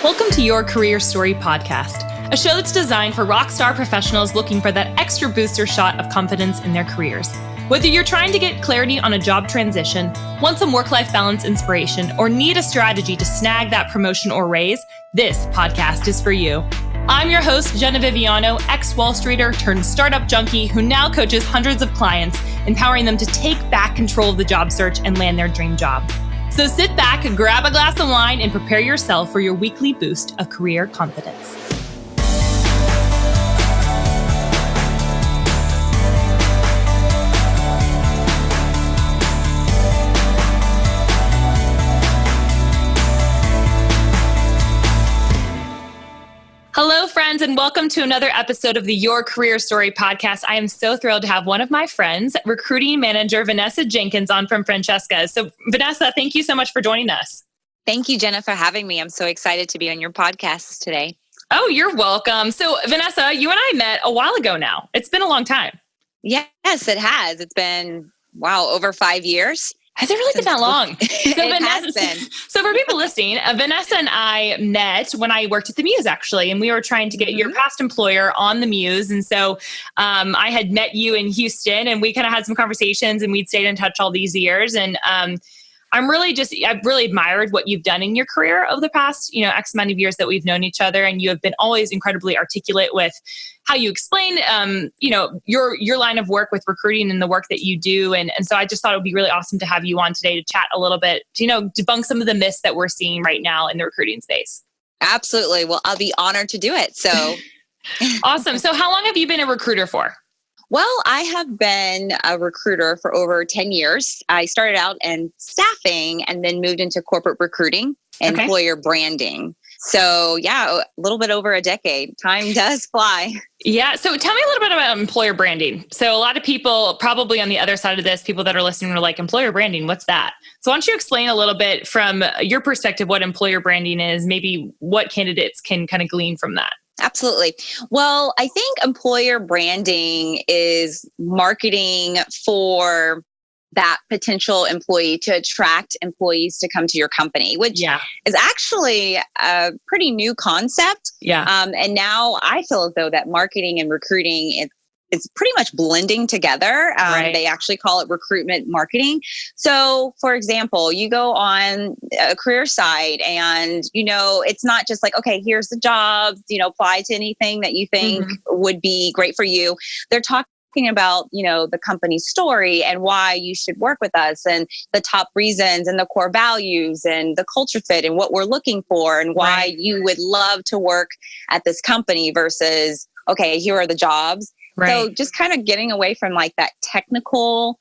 Welcome to Your Career Story podcast, a show that's designed for rock star professionals looking for that extra booster shot of confidence in their careers. Whether you're trying to get clarity on a job transition, want some work-life balance inspiration, or need a strategy to snag that promotion or raise, this podcast is for you. I'm your host, Jenna Viviano, ex-Wall Streeter turned startup junkie who now coaches hundreds of clients, empowering them to take back control of the job search and land their dream job. So sit back, grab a glass of wine, and prepare yourself for your weekly boost of career confidence. Hello, friends, and welcome to another episode of the Your Career Story podcast. I am so thrilled to have one of my friends, recruiting manager Vanessa Jenkins, on from Francesca's. So, Vanessa, thank you so much for joining us. Thank you, Jenna, for having me. I'm so excited to be on your podcast today. Oh, you're welcome. So, Vanessa, you and I met a while ago now. It's been a long time. Yes, it has. It's been, over 5 years. Has it really been that long? So for people listening, Vanessa and I met when I worked at the Muse, actually, and we were trying to get your past employer on the Muse. And so I had met you in Houston, and we kind of had some conversations, and we'd stayed in touch all these years. And I've really admired what you've done in your career over the past, X amount of years that we've known each other. And you have been always incredibly articulate with how you explain, your line of work with recruiting and the work that you do. And so I just thought it would be really awesome to have you on today to chat a little bit, to, debunk some of the myths that we're seeing right now in the recruiting space. Absolutely. Well, I'll be honored to do it. So awesome. So how long have you been a recruiter for? Well, I have been a recruiter for over 10 years. I started out in staffing and then moved into corporate recruiting and employer branding. So a little bit over a decade. Time does fly. Yeah. So tell me a little bit about employer branding. So a lot of people probably on the other side of this, people that are listening are like, employer branding, what's that? So why don't you explain a little bit from your perspective what employer branding is, maybe what candidates can kind of glean from that? Absolutely. Well, I think employer branding is marketing for that potential employee to attract employees to come to your company, which is actually a pretty new concept. And now I feel as though that marketing and recruiting it's pretty much blending together. They actually call it recruitment marketing. So, for example, you go on a career site and, it's not just like, okay, here's the jobs, apply to anything that you think would be great for you. They're talking about, the company's story and why you should work with us and the top reasons and the core values and the culture fit and what we're looking for and why you would love to work at this company versus, okay, here are the jobs. Right. So just kind of getting away from like that technical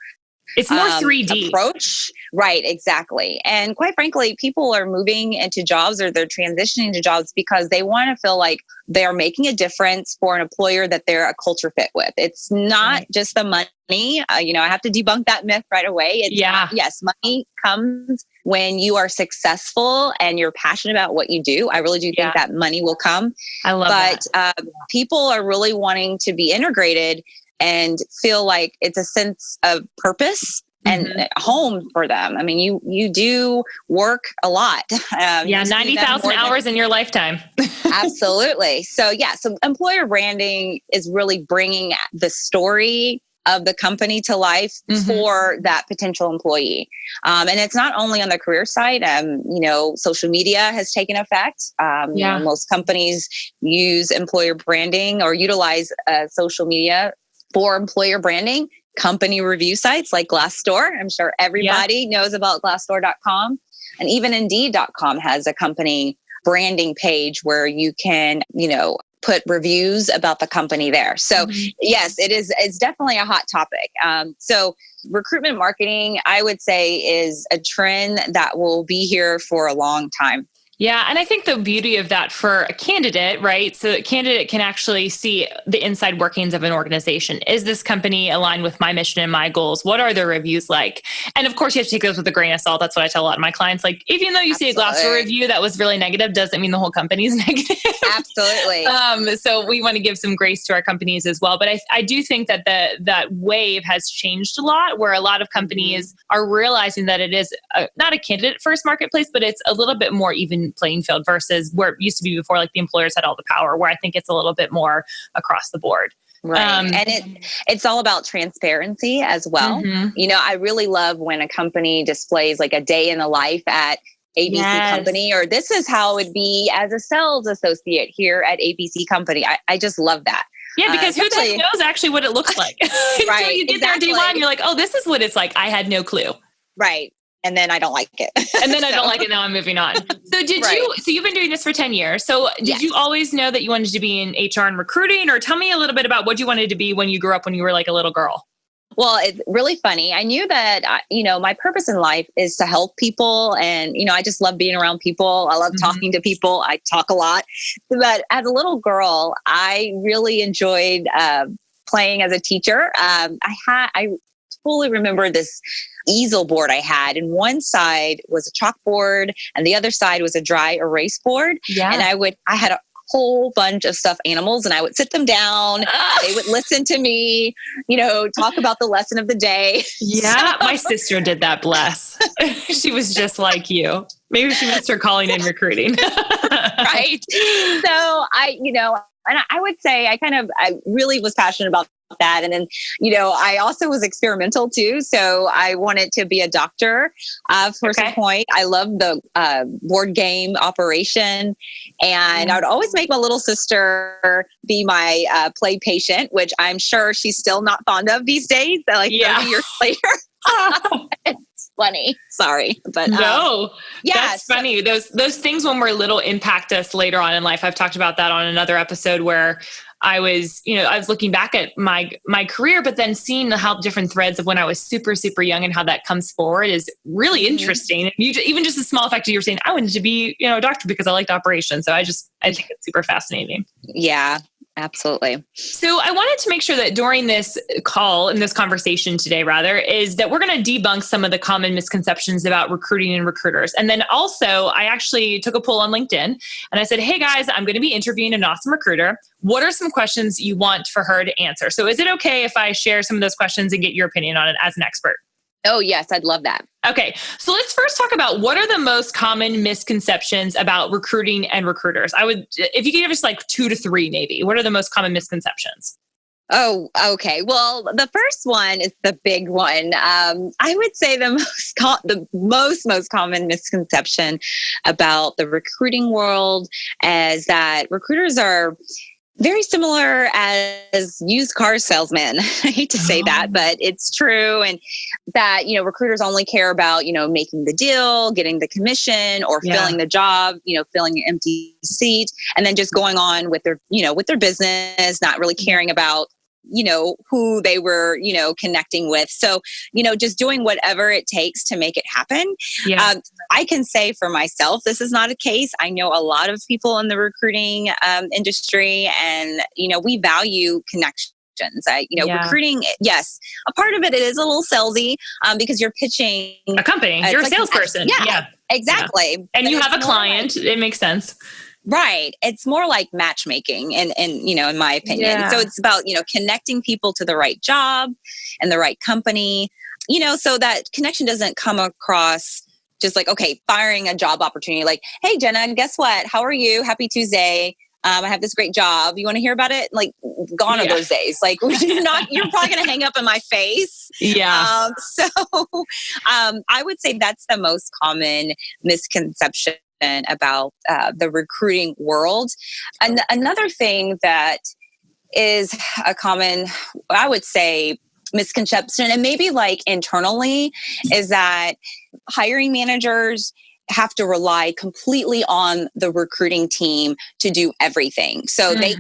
it's more 3D approach. Right, exactly. And quite frankly, people are moving into jobs or they're transitioning to jobs because they want to feel like they're making a difference for an employer that they're a culture fit with. It's not just the money. I have to debunk that myth right away. Yes, money comes when you are successful and you're passionate about what you do. I really do think that money will come. I love that. But people are really wanting to be integrated and feel like it's a sense of purpose and home for them. I mean, you do work a lot. 90,000 hours in your lifetime. Absolutely. So employer branding is really bringing the story of the company to life for that potential employee. And it's not only on the career side, social media has taken effect. Most companies use employer branding or utilize social media for employer branding. Company review sites like Glassdoor. I'm sure everybody knows about Glassdoor.com. And even Indeed.com has a company branding page where you can, put reviews about the company there. So yes, it's definitely a hot topic. So recruitment marketing, I would say, is a trend that will be here for a long time. Yeah. And I think the beauty of that for a candidate, right? So a candidate can actually see the inside workings of an organization. Is this company aligned with my mission and my goals? What are their reviews like? And of course, you have to take those with a grain of salt. That's what I tell a lot of my clients. Like, even though you see a Glassdoor review that was really negative, doesn't mean the whole company is negative. Absolutely. So we want to give some grace to our companies as well. But I do think that that wave has changed a lot, where a lot of companies are realizing that it is not a candidate first marketplace, but it's a little bit more even even playing field versus where it used to be before, like the employers had all the power, where I think it's a little bit more across the board. Right. And it's all about transparency as well. I really love when a company displays like a day in the life at ABC company, or this is how it would be as a sales associate here at ABC company. I just love that. Yeah, because who then knows actually what it looks like? Until you get there day one, you're like, oh, this is what it's like. I had no clue. Right. And then I don't like it. And then I don't like it. Now I'm moving on. So you've been doing this for 10 years. So did you always know that you wanted to be in HR and recruiting, or tell me a little bit about what you wanted to be when you grew up, when you were like a little girl? Well, it's really funny. I knew that, my purpose in life is to help people. And, I just love being around people. I love talking to people. I talk a lot. But as a little girl, I really enjoyed playing as a teacher. I fully remember this easel board I had, and one side was a chalkboard and the other side was a dry erase board. Yeah. And I had a whole bunch of stuffed animals, and I would sit them down. They would listen to me, talk about the lesson of the day. Yeah. My sister did that. Bless. She was just like you. Maybe she missed her calling in recruiting. Right. So and I would say I really was passionate about that. And then, I also was experimental too. So I wanted to be a doctor for some point. I love the board game operation. And I would always make my little sister be my play patient, which I'm sure she's still not fond of these days. 30 years later. It's funny. Sorry. But no, that's funny. Those things when we're little impact us later on in life. I've talked about that on another episode where I was looking back at my career, but then seeing how different threads of when I was super, super young and how that comes forward is really interesting. Even just the small fact that you were saying, I wanted to be, a doctor because I liked operations. So I think it's super fascinating. Yeah. Absolutely. So I wanted to make sure that during this call and this conversation today, rather, is that we're going to debunk some of the common misconceptions about recruiting and recruiters. And then also, I actually took a poll on LinkedIn and I said, hey guys, I'm going to be interviewing an awesome recruiter. What are some questions you want for her to answer? So is it okay if I share some of those questions and get your opinion on it as an expert? Oh, yes. I'd love that. Okay. So let's first talk about what are the most common misconceptions about recruiting and recruiters. If you could give us like 2 to 3, maybe, what are the most common misconceptions? Oh, okay. Well, the first one is the big one. I would say the most common misconception about the recruiting world is that recruiters are very similar as used car salesmen. I hate to say that, but it's true. And that, recruiters only care about, making the deal, getting the commission, or filling the job, filling an empty seat, and then just going on with their, with their business, not really caring about, who they were, connecting with. So, just doing whatever it takes to make it happen. Yeah. I can say for myself, this is not a case. I know a lot of people in the recruiting industry, and, we value connections. Recruiting, yes, a part of it is a little salesy because you're pitching a company. You're a salesperson. Yeah, exactly. Yeah. And you have a client. It makes sense. Right. It's more like matchmaking and in my opinion. Yeah. So it's about, connecting people to the right job and the right company, so that connection doesn't come across just like, okay, firing a job opportunity. Like, hey, Jenna, guess what? How are you? Happy Tuesday. I have this great job. You want to hear about it? Like, gone are those days. Like, you're probably going to hang up in my face. Yeah. So I would say that's the most common misconception about the recruiting world. And another thing that is a common, I would say, misconception, and maybe like internally, is that hiring managers have to rely completely on the recruiting team to do everything. So they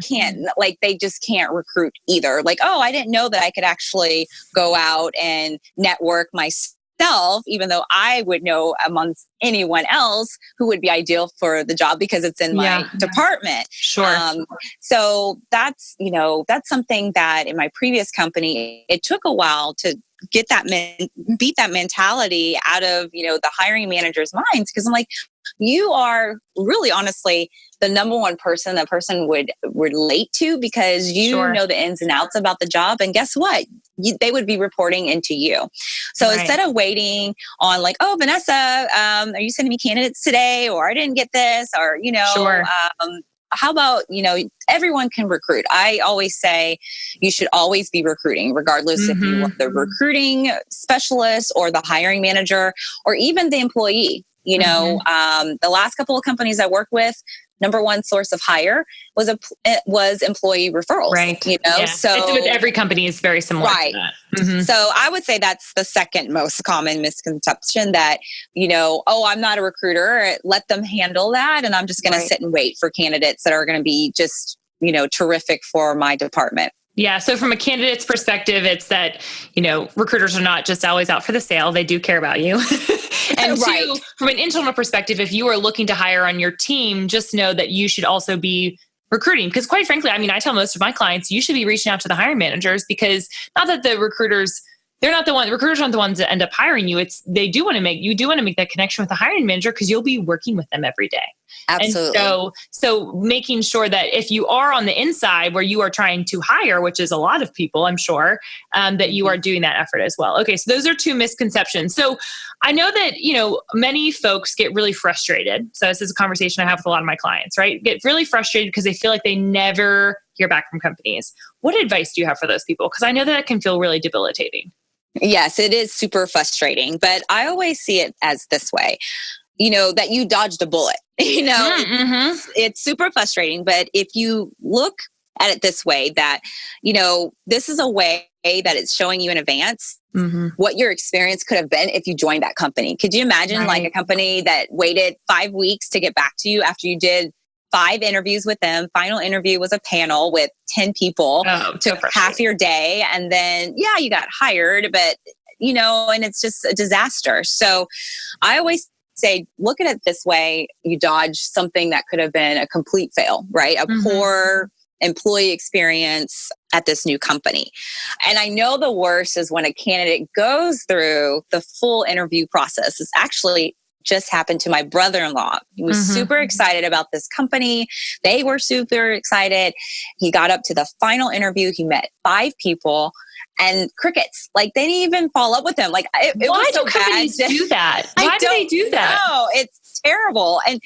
just can't recruit either. Like, oh, I didn't know that I could actually go out and network myself, even though I would know amongst anyone else who would be ideal for the job because it's in my department. Sure. So that's something that in my previous company, it took a while to get beat that mentality out of, the hiring manager's minds. Because I'm like, you are really honestly the number one person that person would relate to, because you know the ins and outs about the job. And guess what? They would be reporting into you. So instead of waiting on like, oh, Vanessa, are you sending me candidates today? Or I didn't get this, or, how about, everyone can recruit. I always say you should always be recruiting, regardless if you are the recruiting specialist or the hiring manager or even the employee. The last couple of companies I worked with, number one source of hire was employee referrals. Right. So it's with every company is very similar. Right. To that. So I would say that's the second most common misconception, that, I'm not a recruiter. Let them handle that. And I'm just going to sit and wait for candidates that are going to be just, terrific for my department. Yeah. So from a candidate's perspective, it's that, recruiters are not just always out for the sale. They do care about you. And two, from an internal perspective, if you are looking to hire on your team, just know that you should also be recruiting. Because quite frankly, I tell most of my clients, you should be reaching out to the hiring managers, because not that the recruiters, recruiters aren't the ones that end up hiring you. You do want to make that connection with the hiring manager, because you'll be working with them every day. Absolutely. And so making sure that if you are on the inside where you are trying to hire, which is a lot of people, I'm sure, that you are doing that effort as well. Okay. So those are two misconceptions. So I know that, many folks get really frustrated. So this is a conversation I have with a lot of my clients, right? Get really frustrated because they feel like they never hear back from companies. What advice do you have for those people? Because I know that it can feel really debilitating. Yes, it is super frustrating, but I always see it as this way, that you dodged a bullet, it's super frustrating. But if you look at it this way, that, this is a way that it's showing you in advance what your experience could have been if you joined that company. Could you imagine like a company that waited 5 weeks to get back to you after you did 5 interviews with them? Final interview was a panel with 10 people, took half your day, and then, you got hired, but, and it's just a disaster. So I always say, look at it this way. You dodge something that could have been a complete fail, right? A poor employee experience at this new company. And I know the worst is when a candidate goes through the full interview process. It's actually just happened to my brother-in-law. He was super excited about this company. They were super excited. He got up to the final interview. He met 5 people and crickets. Like, they didn't even follow up with him. Like, it was so bad. Why do companies do that? Why do they do that? No, it's terrible. And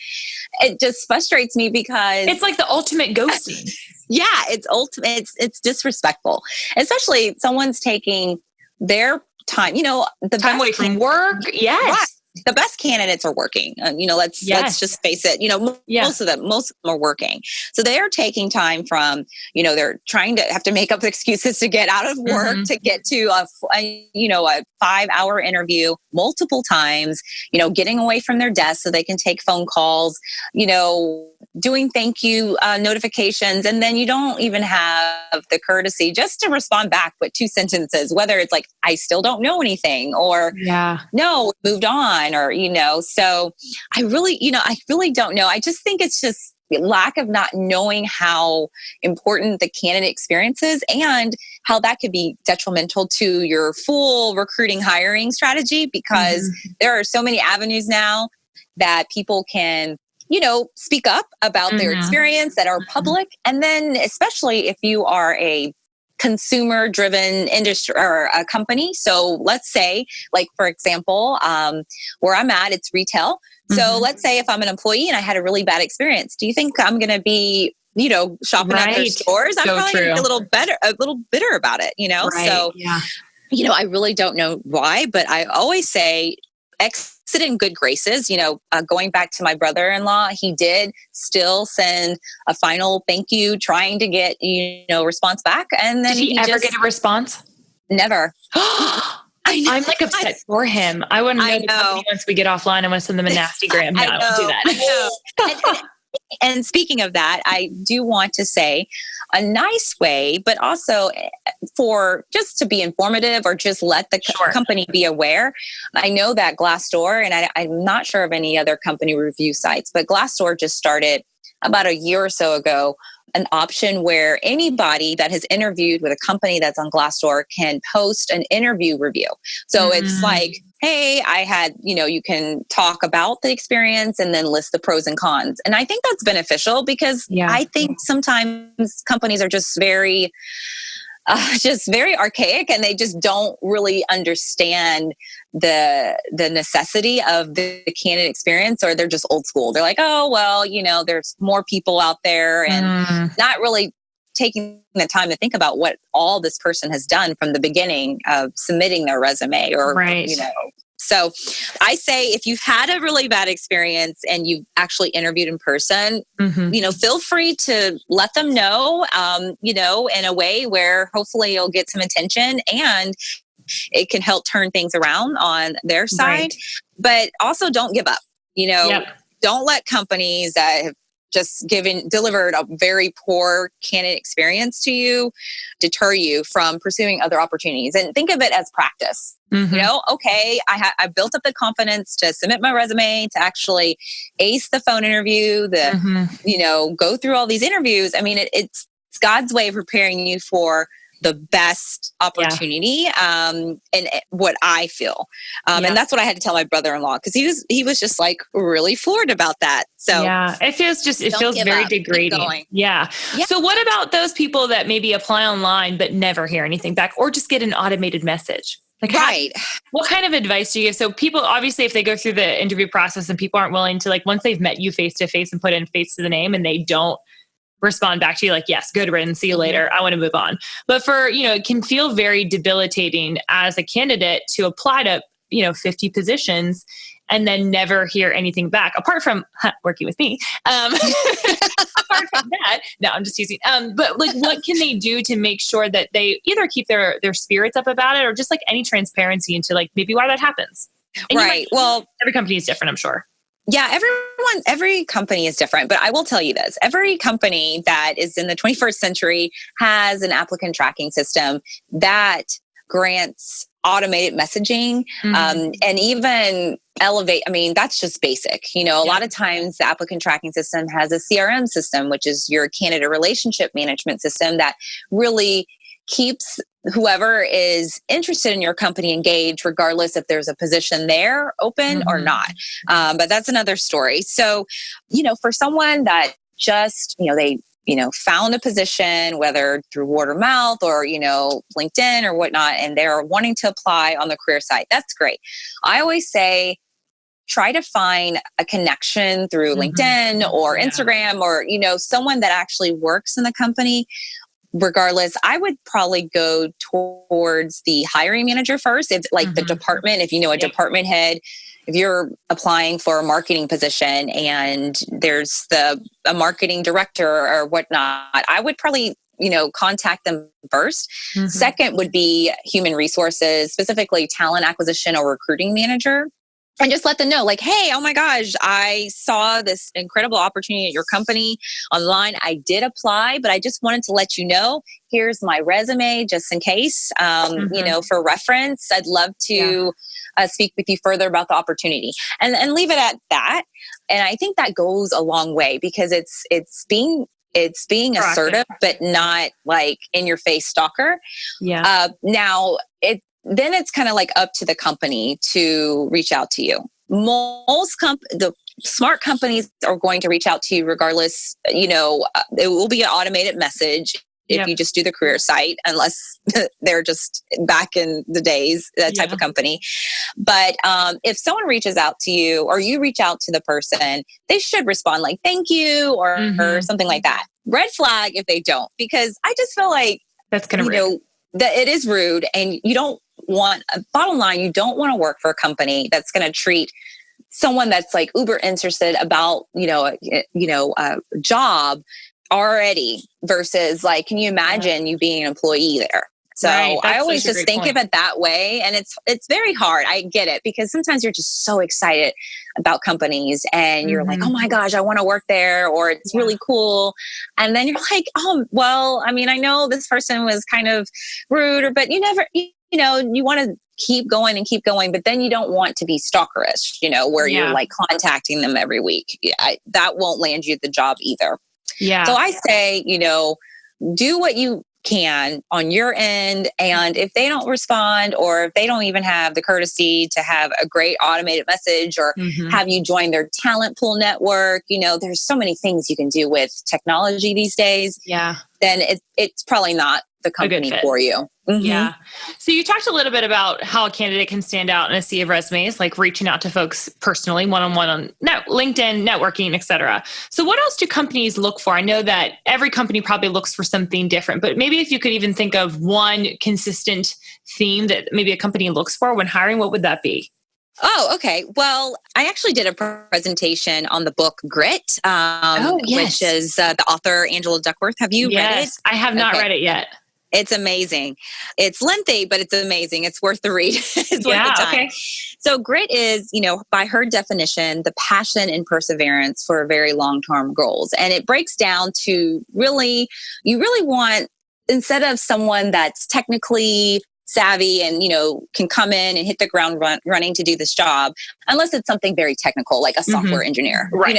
it just frustrates me because it's like the ultimate ghosting. Yeah, it's ultimate. It's disrespectful, especially someone's taking their time. The time away from work. Yes. Right. The best candidates are working. Let's just face it. Most of them are working. So they are taking time from, they're trying to have to make up excuses to get out of work, to get to a 5-hour interview multiple times, getting away from their desk so they can take phone calls, doing thank you notifications. And then you don't even have the courtesy just to respond back with 2 sentences, whether it's like, I still don't know anything, or no, moved on, or, so I really don't know. I just think it's just lack of not knowing how important the candidate experience is, and how that could be detrimental to your full recruiting hiring strategy, because there are so many avenues now that people can speak up about their experience that are public. And then especially if you are a consumer driven industry or a company. So let's say, like, for example, where I'm at, it's retail. So let's say if I'm an employee and I had a really bad experience, do you think I'm going to be, shopping at their stores? I'm probably going to be a little bitter about it, So, I really don't know why, but I always say, exit in good graces. Going back to my brother-in-law, he did still send a final thank you, trying to get, response back. And then did he ever get a response? Never. I'm like upset for him. I wouldn't know once we get offline. I want to send them a nasty gram. No, I won't do that. And speaking of that, I do want to say a nice way, but also for just to be informative or just let the company be aware. I know that Glassdoor, and I'm not sure of any other company review sites, but Glassdoor just started about a year or so ago an option where anybody that has interviewed with a company that's on Glassdoor can post an interview review. So it's like hey, I had, you can talk about the experience and then list the pros and cons. And I think that's beneficial because I think sometimes companies are just very archaic, and they just don't really understand the necessity of the candidate experience, or they're just old school. They're like, oh, well, there's more people out there, and not really taking the time to think about what all this person has done from the beginning of submitting their resume, or, So I say if you've had a really bad experience and you've actually interviewed in person, feel free to let them know, in a way where hopefully you'll get some attention and it can help turn things around on their side. Right. But also don't give up. Don't let companies that have just delivered a very poor candidate experience to you deter you from pursuing other opportunities. And think of it as practice. Okay, I built up the confidence to submit my resume, to actually ace the phone interview, go through all these interviews. I mean, it's God's way of preparing you for the best opportunity, and what I feel. And that's what I had to tell my brother-in-law, because he was just like really floored about that. So it feels very degrading. Yeah. So what about those people that maybe apply online but never hear anything back, or just get an automated message? Like, what kind of advice do you give? So people, obviously, if they go through the interview process and people aren't willing to, like, once they've met you face to face and put in face to the name, and they don't respond back to you like, yes, good riddance, see you later, I want to move on. But it can feel very debilitating as a candidate to apply to, 50 positions and then never hear anything back, apart from working with me. Apart from that, no, I'm just teasing. But like, what can they do to make sure that they either keep their spirits up about it, or just like any transparency into like maybe why that happens? And well, every company is different, I'm sure. Yeah, every company is different, but I will tell you this. Every company that is in the 21st century has an applicant tracking system that grants automated messaging, and even elevate. I mean, that's just basic. A lot of times the applicant tracking system has a CRM system, which is your candidate relationship management system, that really keeps whoever is interested in your company engaged, regardless if there's a position there open or not. But that's another story. So, for someone that just, they, found a position, whether through word of mouth or, LinkedIn or whatnot, and they're wanting to apply on the career site, that's great. I always say, try to find a connection through LinkedIn or Instagram, or, someone that actually works in the company. Regardless, I would probably go towards the hiring manager first. If the department, if a department head, if you're applying for a marketing position and there's a marketing director or whatnot, I would probably, contact them first. Second would be human resources, specifically talent acquisition or recruiting manager. And just let them know, like, hey, oh my gosh, I saw this incredible opportunity at your company online. I did apply, but I just wanted to let you know, here's my resume just in case, for reference. I'd love to speak with you further about the opportunity, and leave it at that. And I think that goes a long way, because it's being assertive, but not like in your face stalker. Now then it's kind of like up to the company to reach out to you. The smart companies are going to reach out to you regardless. It will be an automated message if you just do the career site, unless they're just back in the days, that type of company. But if someone reaches out to you, or you reach out to the person, they should respond like, thank you, or something like that. Red flag if they don't, because I just feel like that's kind of rude. That it is rude, and you don't want, bottom line, you don't want to work for a company that's going to treat someone that's like uber interested about, a job already, versus like, can you imagine you being an employee there? So I always just think of it that way. And it's very hard. I get it, because sometimes you're just so excited about companies and you're like, oh my gosh, I want to work there, or it's really cool. And then you're like, oh, well, I mean, I know this person was kind of rude, but you want to keep going, but then you don't want to be stalkerish, where you're like contacting them every week. That won't land you the job either. So I say, do what you can on your end. And if they don't respond, or if they don't even have the courtesy to have a great automated message or have you join their talent pool network, there's so many things you can do with technology these days. Yeah. Then it's probably not the company for you. Yeah. So you talked a little bit about how a candidate can stand out in a sea of resumes, like reaching out to folks personally, one-on-one on LinkedIn, networking, et cetera. So what else do companies look for? I know that every company probably looks for something different, but maybe if you could even think of one consistent theme that maybe a company looks for when hiring, what would that be? Oh, okay. Well, I actually did a presentation on the book Grit, which is the author, Angela Duckworth. Have you read it? I have not read it yet. It's amazing. It's lengthy, but it's amazing. It's worth the read. It's worth the time. Okay. So grit is, by her definition, the passion and perseverance for very long-term goals. And it breaks down to you really want, instead of someone that's technically savvy and, can come in and hit the ground running to do this job, unless it's something very technical, like a software engineer, right.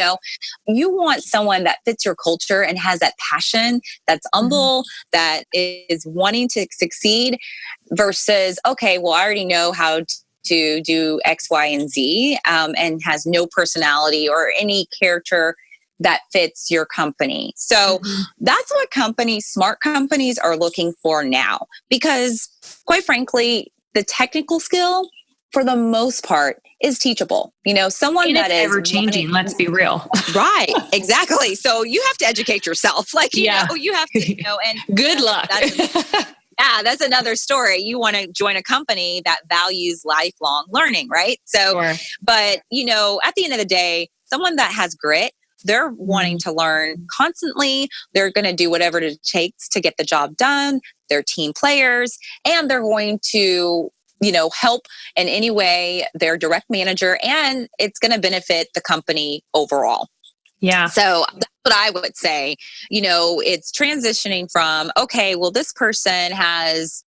You want someone that fits your culture and has that passion, that's humble, that is wanting to succeed versus, okay, well, I already know how to do X, Y, and Z, and has no personality or any character that fits your company. So that's what smart companies are looking for now, because quite frankly, the technical skill for the most part is teachable. Someone that is ever changing, let's be real. Right. Exactly. So you have to educate yourself. You have to, and good luck. That's another story. You want to join a company that values lifelong learning, right? So, but at the end of the day, someone that has grit, they're wanting to learn constantly. They're going to do whatever it takes to get the job done. They're team players, and they're going to, help in any way their direct manager, and it's going to benefit the company overall. Yeah. So that's what I would say. It's transitioning from, okay, well, this person has,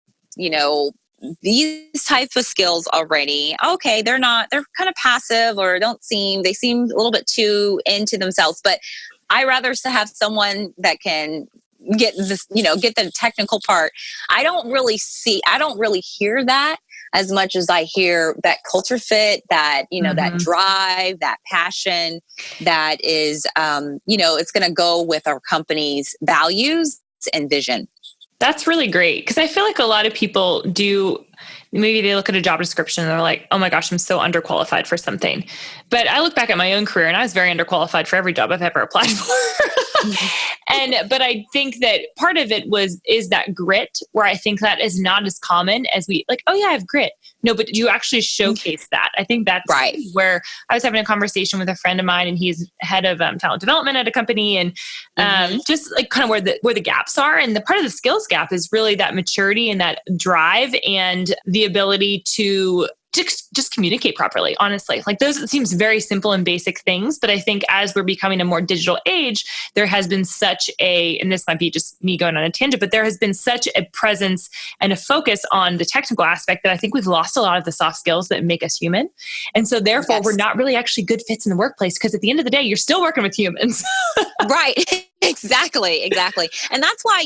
these types of skills already. Okay, they're kind of passive, or they seem a little bit too into themselves, but I rather have someone that can get this, get the technical part. I don't really hear that as much as I hear that culture fit, that, that drive, that passion, that is, it's going to go with our company's values and vision. That's really great, because I feel like a lot of people maybe they look at a job description and they're like, oh my gosh, I'm so underqualified for something. But I look back at my own career and I was very underqualified for every job I've ever applied for. But I think that part of it is that grit, where I think that is not as common as we like, oh yeah, I have grit. No, but you actually showcase that. I think that's right. Where I was having a conversation with a friend of mine, and he's head of talent development at a company, and just like kind of where the gaps are. And the part of the skills gap is really that maturity and that drive and the ability to just communicate properly, honestly. Like those, it seems very simple and basic things, but I think as we're becoming a more digital age, there has been and this might be just me going on a tangent, but there has been such a presence and a focus on the technical aspect that I think we've lost a lot of the soft skills that make us human. And so therefore, we're not really actually good fits in the workplace, because at the end of the day, you're still working with humans. Right. Exactly. And that's why,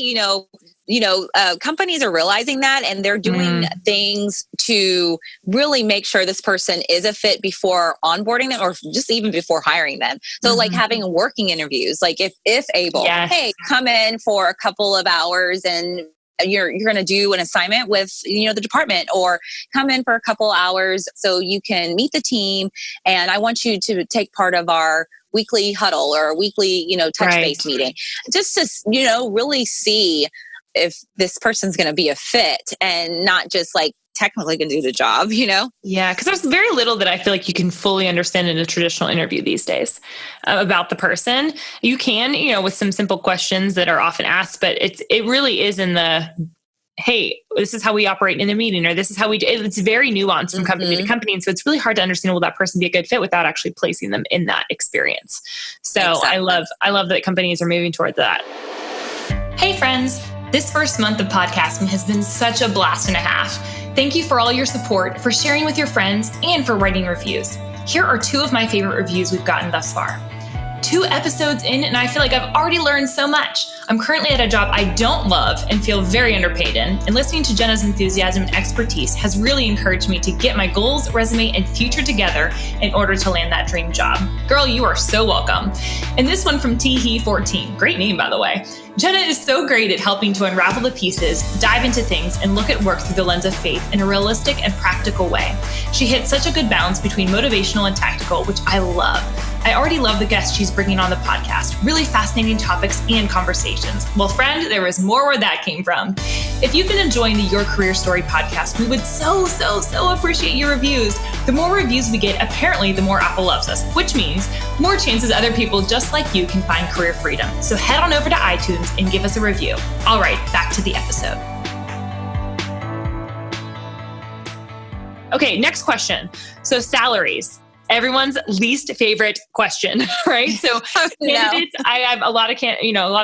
companies are realizing that, and they're doing things to really make sure this person is a fit before onboarding them, or just even before hiring them. So like having working interviews, like if able, hey, come in for a couple of hours and you're going to do an assignment with, the department, or come in for a couple hours so you can meet the team. And I want you to take part of our weekly huddle or weekly, touch base meeting, just to, really see if this person's going to be a fit and not just like technically going to do the job, Yeah, because there's very little that I feel like you can fully understand in a traditional interview these days about the person. You can, with some simple questions that are often asked, but it really is in the, hey, this is how we operate in a meeting, or this is how we do. It's very nuanced from company to company. And so it's really hard to understand, will that person be a good fit without actually placing them in that experience? So I love that companies are moving toward that. Hey friends, this first month of podcasting has been such a blast and a half. Thank you for all your support, for sharing with your friends, and for writing reviews. Here are 2 of my favorite reviews we've gotten thus far. 2 episodes in, and I feel like I've already learned so much. I'm currently at a job I don't love and feel very underpaid in, and listening to Jenna's enthusiasm and expertise has really encouraged me to get my goals, resume, and future together in order to land that dream job. Girl, you are so welcome. And this one from Teehee14, great name by the way. Jenna is so great at helping to unravel the pieces, dive into things, and look at work through the lens of faith in a realistic and practical way. She hits such a good balance between motivational and tactical, which I love. I already love the guests she's bringing on the podcast. Really fascinating topics and conversations. Well, friend, there was more where that came from. If you've been enjoying the Your Career Story podcast, we would so appreciate your reviews. The more reviews we get, apparently, the more Apple loves us, which means more chances other people just like you can find career freedom. So head on over to iTunes and give us a review. All right, back to the episode. Okay, next question. So salaries. Everyone's least favorite question, right? So candidates, I have a lot of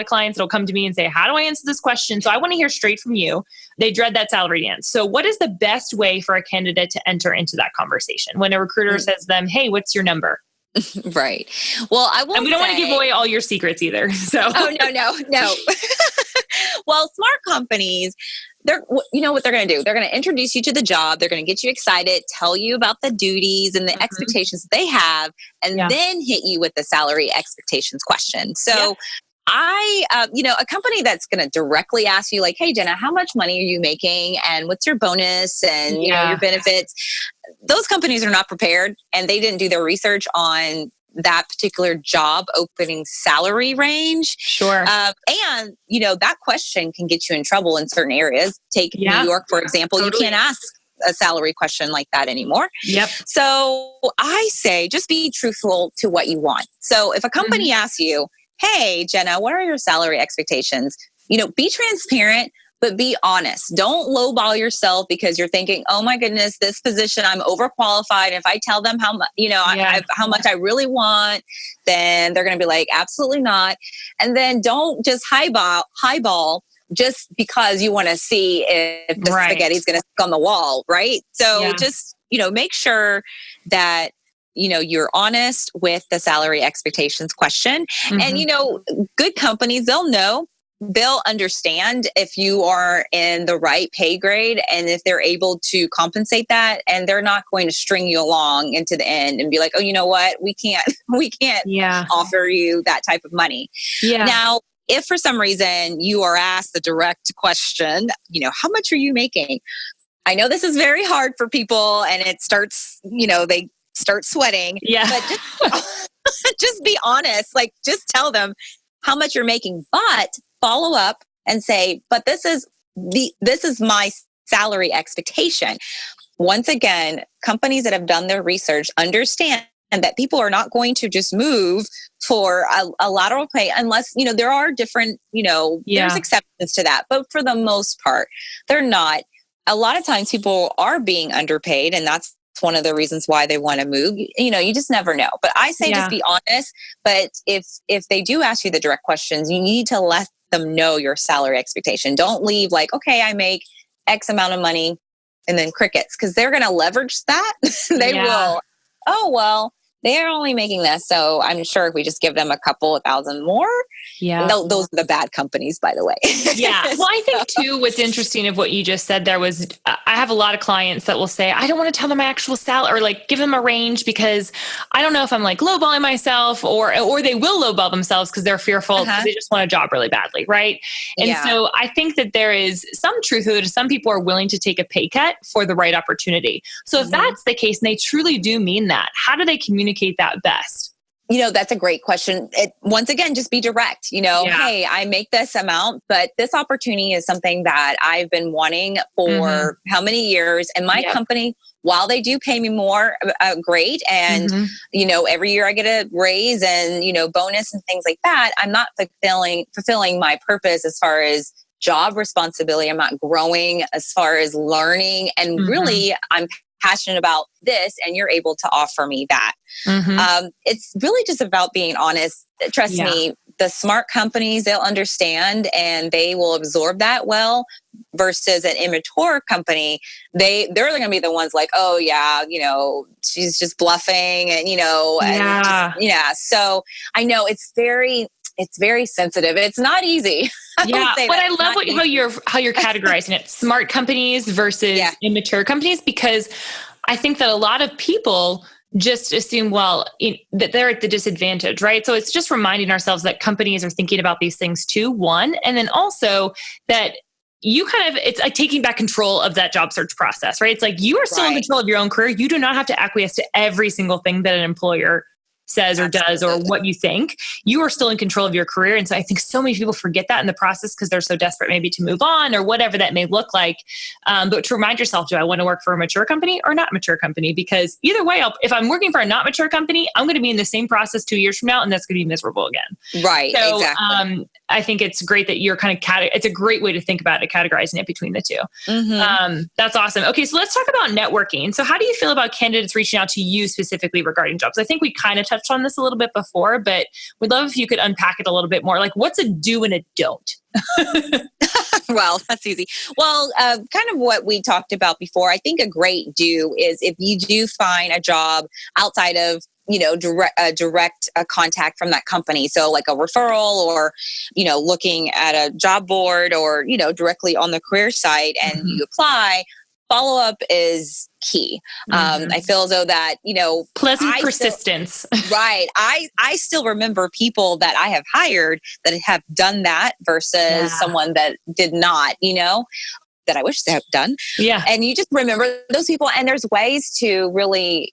clients that'll come to me and say, how do I answer this question? So I want to hear straight from you. They dread that salary dance. So what is the best way for a candidate to enter into that conversation when a recruiter says to them, hey, what's your number? Right. Well, and we don't want to give away all your secrets either. So no. Well, smart companies, you know what they're going to do? They're going to introduce you to the job. They're going to get you excited, tell you about the duties and the expectations that they have, and then hit you with the salary expectations question. So a company that's going to directly ask you like, hey, Jenna, how much money are you making? And what's your bonus and your benefits? Those companies are not prepared and they didn't do their research on that particular job opening salary range. Sure. And, that question can get you in trouble in certain areas. Take New York, for example. Totally. You can't ask a salary question like that anymore. Yep. So I say just be truthful to what you want. So if a company asks you, hey, Jenna, what are your salary expectations? Be transparent, but be honest. Don't lowball yourself because you're thinking, oh my goodness, this position, I'm overqualified. If I tell them how much, how much I really want, then they're going to be like, absolutely not. And then don't just highball just because you want to see if the spaghetti is going to stick on the wall, right? So just, make sure that you're honest with the salary expectations question. And, good companies, they'll understand if you are in the right pay grade and if they're able to compensate that, and they're not going to string you along into the end and be like, oh, you know what? We can't offer you that type of money. Yeah. Now, if for some reason you are asked the direct question, how much are you making? I know this is very hard for people and it starts, they start sweating. Yeah. But just be honest. Like, just tell them how much you're making, but follow up and say, but this is my salary expectation. Once again, companies that have done their research understand that people are not going to just move for a lateral pay unless, there are different, there's exceptions to that. But for the most part, they're not. A lot of times people are being underpaid, and that's one of the reasons why they want to move. You just never know. But I say just be honest. But if they do ask you the direct questions, you need to let them know your salary expectation. Don't leave like, okay, I make X amount of money and then crickets, because they're going to leverage that. They will. Oh, well, they're only making this. So I'm sure if we just give them a couple of thousand more, those are the bad companies, by the way. Yeah. Well, I think too, what's interesting of what you just said there was, I have a lot of clients that will say, I don't want to tell them my actual salary or like give them a range because I don't know if I'm like lowballing myself or they will lowball themselves because they're fearful because they just want a job really badly. Right. And so I think that there is some truth to it. Some people are willing to take a pay cut for the right opportunity. So if that's the case and they truly do mean that, how do they communicate that best? That's a great question. Once again, just be direct. Hey, I make this amount, but this opportunity is something that I've been wanting for how many years? And my company, while they do pay me more, great. And, every year I get a raise and, bonus and things like that. I'm not fulfilling my purpose as far as job responsibility. I'm not growing as far as learning. And really, I'm passionate about this, and you're able to offer me that. It's really just about being honest. Trust me, the smart companies, they'll understand and they will absorb that well, versus an immature company, they're going to be the ones like, oh yeah, she's just bluffing and, and just, so I know it's very sensitive. It's not easy. But I love how you're categorizing it. Smart companies versus immature companies, because I think that a lot of people just assume, that they're at the disadvantage, right? So it's just reminding ourselves that companies are thinking about these things too, one, and then also that it's like taking back control of that job search process, right? It's like you are still in control of your own career. You do not have to acquiesce to every single thing that an employer says or does or what you think. You are still in control of your career. And so I think so many people forget that in the process because they're so desperate maybe to move on or whatever that may look like. But to remind yourself, do I want to work for a mature company or not mature company? Because either way, if I'm working for a not mature company, I'm going to be in the same process 2 years from now, and that's going to be miserable again. Right. So, exactly. I think it's great that you're kind of it's a great way to think about it, categorizing it between the two. Mm-hmm. That's awesome. Okay. So let's talk about networking. So how do you feel about candidates reaching out to you specifically regarding jobs? I think we kind of touched on this a little bit before, but we'd love if you could unpack it a little bit more. Like, what's a do and a don't? Well, that's easy. Well, kind of what we talked about before, I think a great do is if you do find a job outside of direct contact from that company. So like a referral or, looking at a job board or, directly on the career site and you apply, follow up is key. I feel as though that, pleasant persistence. Right. I still remember people that I have hired that have done that versus someone that did not, that I wish they had done. Yeah. And you just remember those people. And there's ways to really,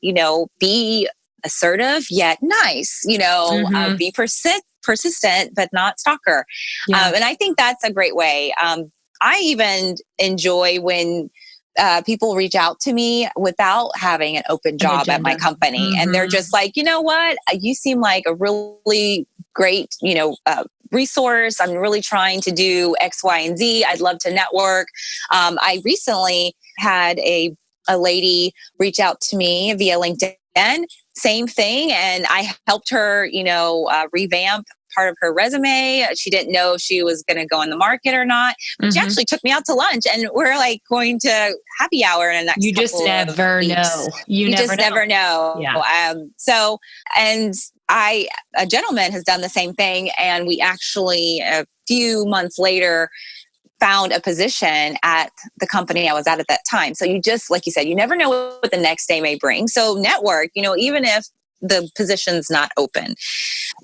be assertive yet nice, be persistent, but not stalker. And I think that's a great way. I even enjoy when people reach out to me without having an open job at my company. And they're just like, you know what? You seem like a really great, resource. I'm really trying to do X, Y, and Z. I'd love to network. I recently had a lady reach out to me via LinkedIn. Same thing. And I helped her, revamp part of her resume. She didn't know if she was going to go on the market or not. But she actually took me out to lunch and we're like going to happy hour in the next You just never know. You just never know. Yeah. A gentleman has done the same thing. And we actually, a few months later, found a position at the company I was at that time. So you just, like you said, you never know what the next day may bring. So network, even if the position's not open.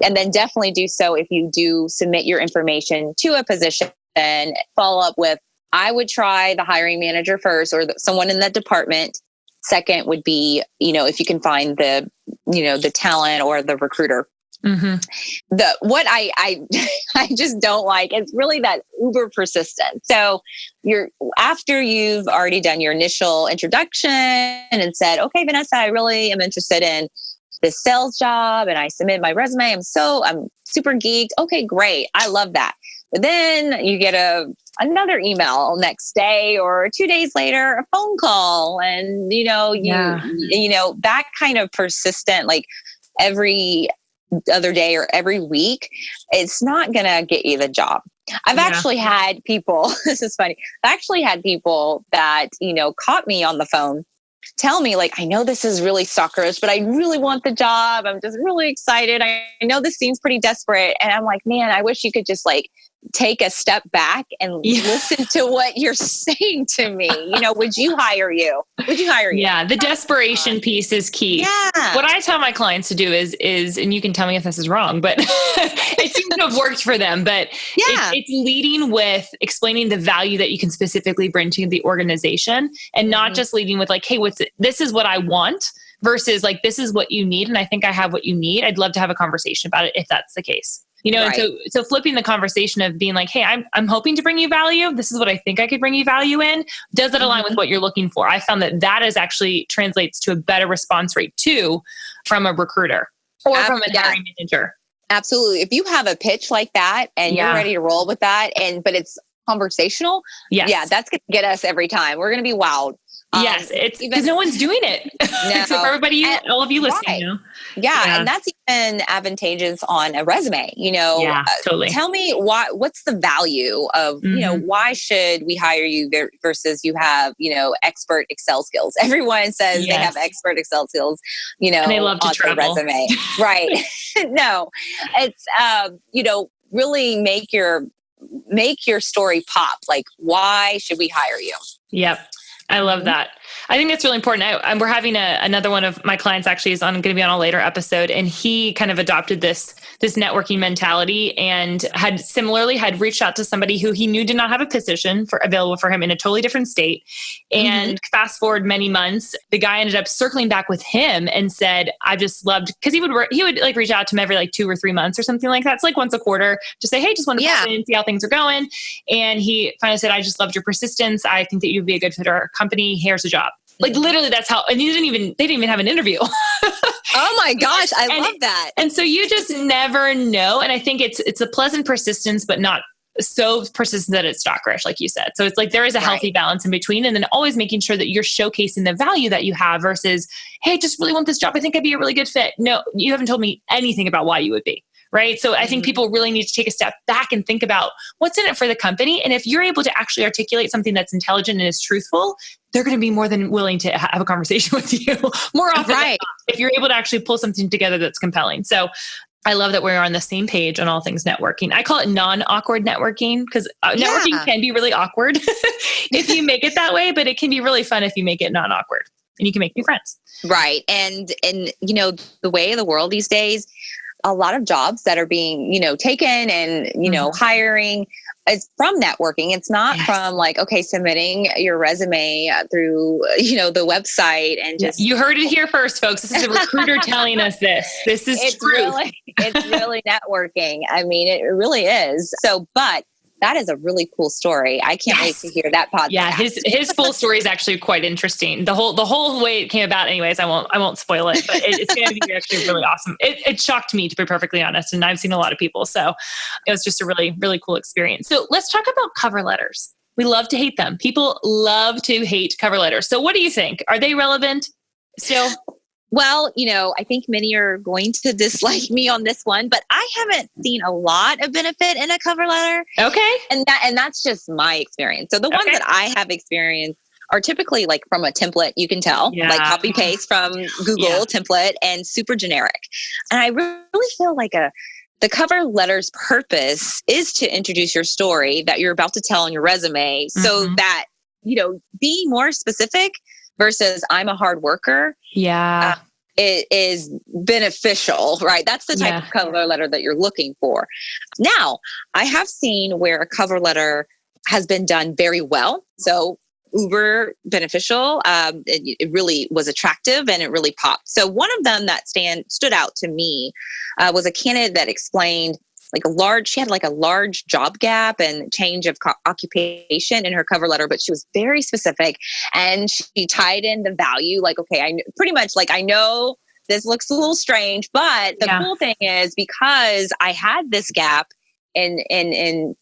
And then definitely do so if you do submit your information to a position and follow up with, I would try the hiring manager first or someone in that department. Second would be, if you can find the talent or the recruiter. What I just don't like is really that uber persistent. So after you've already done your initial introduction and said, okay, Vanessa, I really am interested in this sales job and I submit my resume. I'm super geeked. Okay, great. I love that. But then you get another email next day or 2 days later, a phone call and, that kind of persistent, like every other day or every week, it's not going to get you the job. I've actually had people, this is funny. I've actually had people that, caught me on the phone, tell me like, I know this is really stalkerish, but I really want the job. I'm just really excited. I know this seems pretty desperate. And I'm like, man, I wish you could just like take a step back and listen to what you're saying to me. Would you hire you? Yeah. The desperation piece is key. Yeah. What I tell my clients to do is, and you can tell me if this is wrong, but it seems to have worked for them, but it's leading with explaining the value that you can specifically bring to the organization and not just leading with like, hey, this is what I want versus like, this is what you need. And I think I have what you need. I'd love to have a conversation about it if that's the case. Right. And so flipping the conversation of being like, hey, I'm hoping to bring you value. This is what I think I could bring you value in. Does that align with what you're looking for? I found that is actually translates to a better response rate too from a recruiter or from a hiring manager. Absolutely. If you have a pitch like that and you're ready to roll with that, but it's conversational, Yes. yeah, that's going to get us every time. We're going to be wowed. Yes, it's because no one's doing it except for everybody, all of you listening now. Yeah, and that's even advantageous on a resume. Yeah, totally. Tell me what's the value of why should we hire you versus you have expert Excel skills. Everyone says they have expert Excel skills, and they love to on their travel. resume, right? No, it's really make your story pop. Like, why should we hire you? Yep. I love that. I think that's really important. We're having another one of my clients actually is going to be on a later episode, and he kind of adopted this networking mentality and had reached out to somebody who he knew did not have a position available for him in a totally different state. And fast forward many months, the guy ended up circling back with him and said, "I just loved," because he would like reach out to him every like 2 or 3 months or something like that. It's like once a quarter to say, "Hey, just want to pop in and see how things are going." And he finally said, "I just loved your persistence. I think that you'd be a good fit for our company. Here's a job." Like literally that's how, and they didn't even have an interview. Oh my gosh. I love that. And so you just never know. And I think it's a pleasant persistence, but not so persistent that it's stalkerish, like you said. So it's like there is a healthy balance in between, and then always making sure that you're showcasing the value that you have versus, "Hey, I just really want this job. I think I'd be a really good fit." No, you haven't told me anything about why you would be. Right. So I think people really need to take a step back and think about what's in it for the company. And if you're able to actually articulate something that's intelligent and is truthful, they're going to be more than willing to have a conversation with you more often. Right. If you're able to actually pull something together that's compelling. So I love that we're on the same page on all things networking. I call it non-awkward networking because networking can be really awkward if you make it that way, but it can be really fun if you make it non-awkward and you can make new friends. Right. And the way of the world these days, a lot of jobs that are being, taken and, hiring is from networking. It's not from like, submitting your resume through, the website and just. You heard it here first, folks. This is a recruiter telling us this. This is true. It's really networking. I mean, it really is. So, but that is a really cool story. I can't wait to hear that podcast. Yeah, his full story is actually quite interesting. The whole way it came about. Anyways, I won't spoil it, but it's going to be actually really awesome. It shocked me, to be perfectly honest, and I've seen a lot of people, so it was just a really, really cool experience. So let's talk about cover letters. We love to hate them. People love to hate cover letters. So what do you think? Are they relevant still? Well, I think many are going to dislike me on this one, but I haven't seen a lot of benefit in a cover letter. Okay. And that's just my experience. So the ones that I have experienced are typically like from a template, you can tell, like copy paste from Google template and super generic. And I really feel like the cover letter's purpose is to introduce your story that you're about to tell on your resume so that, being more specific versus I'm a hard worker. Yeah. It is beneficial, right? That's the type of cover letter that you're looking for. Now, I have seen where a cover letter has been done very well. So uber beneficial. It really was attractive and it really popped. So one of them that stood out to me was a candidate that explained she had like a large job gap and change of occupation in her cover letter, but she was very specific and she tied in the value. Like, okay, I know this looks a little strange, but the cool thing is because I had this gap in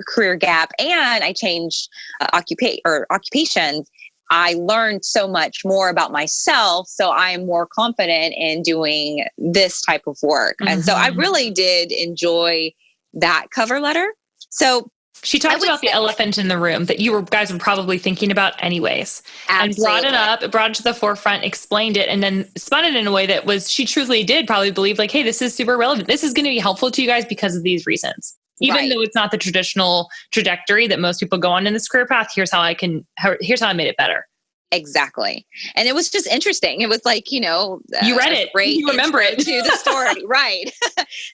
career gap and I changed occupations, I learned so much more about myself. So I am more confident in doing this type of work. And so I really did enjoy that cover letter. So she talked about the elephant in the room that you guys were probably thinking about anyways. Absolutely. And brought it to the forefront, explained it, and then spun it in a way that she truthfully did probably believe like, hey, this is super relevant. This is going to be helpful to you guys because of these reasons. Even though it's not the traditional trajectory that most people go on in this career path, here's how I made it better. Exactly. And it was just interesting. It was like, you read it, you remember it to the story. Right.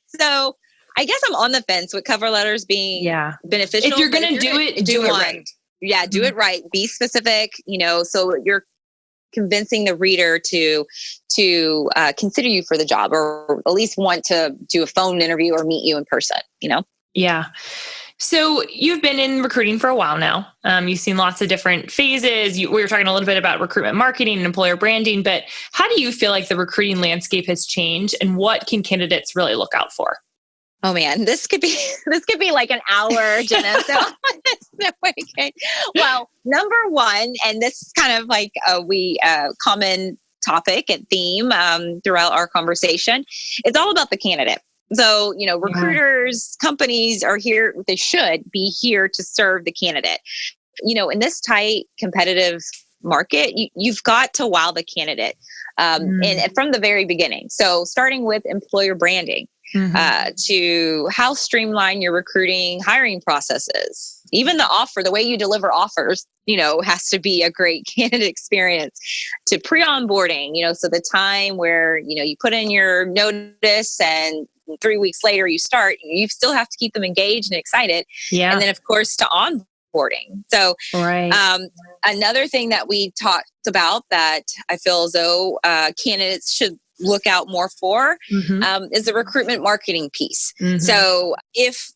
So I guess I'm on the fence with cover letters being beneficial. If you're going to do it right. Yeah. Do it right. Be specific, so you're convincing the reader to consider you for the job or at least want to do a phone interview or meet you in person, Yeah. So you've been in recruiting for a while now. You've seen lots of different phases. We were talking a little bit about recruitment marketing and employer branding, but how do you feel like the recruiting landscape has changed and what can candidates really look out for? Oh man, this could be like an hour, Jenna. So well, number one, and this is kind of like common topic and theme throughout our conversation. It's all about the candidate. So, recruiters, companies are here. They should be here to serve the candidate. In this tight, competitive market, you've got to wow the candidate, and from the very beginning. So, starting with employer branding. To how streamline your recruiting, hiring processes. Even the way you deliver offers, has to be a great candidate experience. To pre-onboarding, so the time where, you put in your notice and 3 weeks later you start, you still have to keep them engaged and excited. Yeah. And then of course to onboarding. So another thing that we talked about that I feel as though candidates should look out more for is the recruitment marketing piece. So if,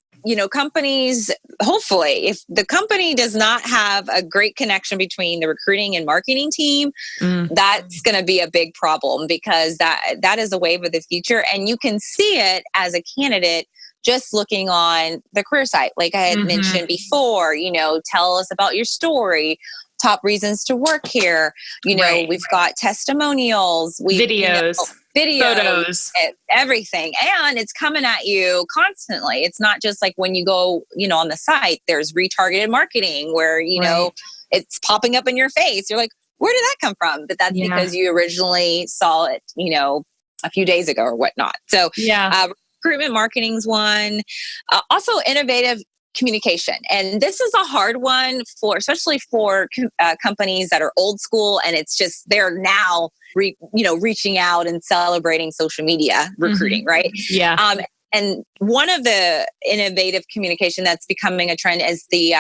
companies, hopefully, if the company does not have a great connection between the recruiting and marketing team, that's going to be a big problem, because that is a wave of the future. And you can see it as a candidate just looking on the career site. Like I had mentioned before, tell us about your story. Top reasons to work here. We've got testimonials, videos, photos, everything. And it's coming at you constantly. It's not just like when you go, on the site, there's retargeted marketing where, it's popping up in your face. You're like, where did that come from? But that's because you originally saw it, a few days ago or whatnot. So recruitment marketing's one. Also innovative communication. And this is a hard one especially for companies that are old school, and it's just, they're now, reaching out and celebrating social media recruiting, right? Yeah. And one of the innovative communication that's becoming a trend is the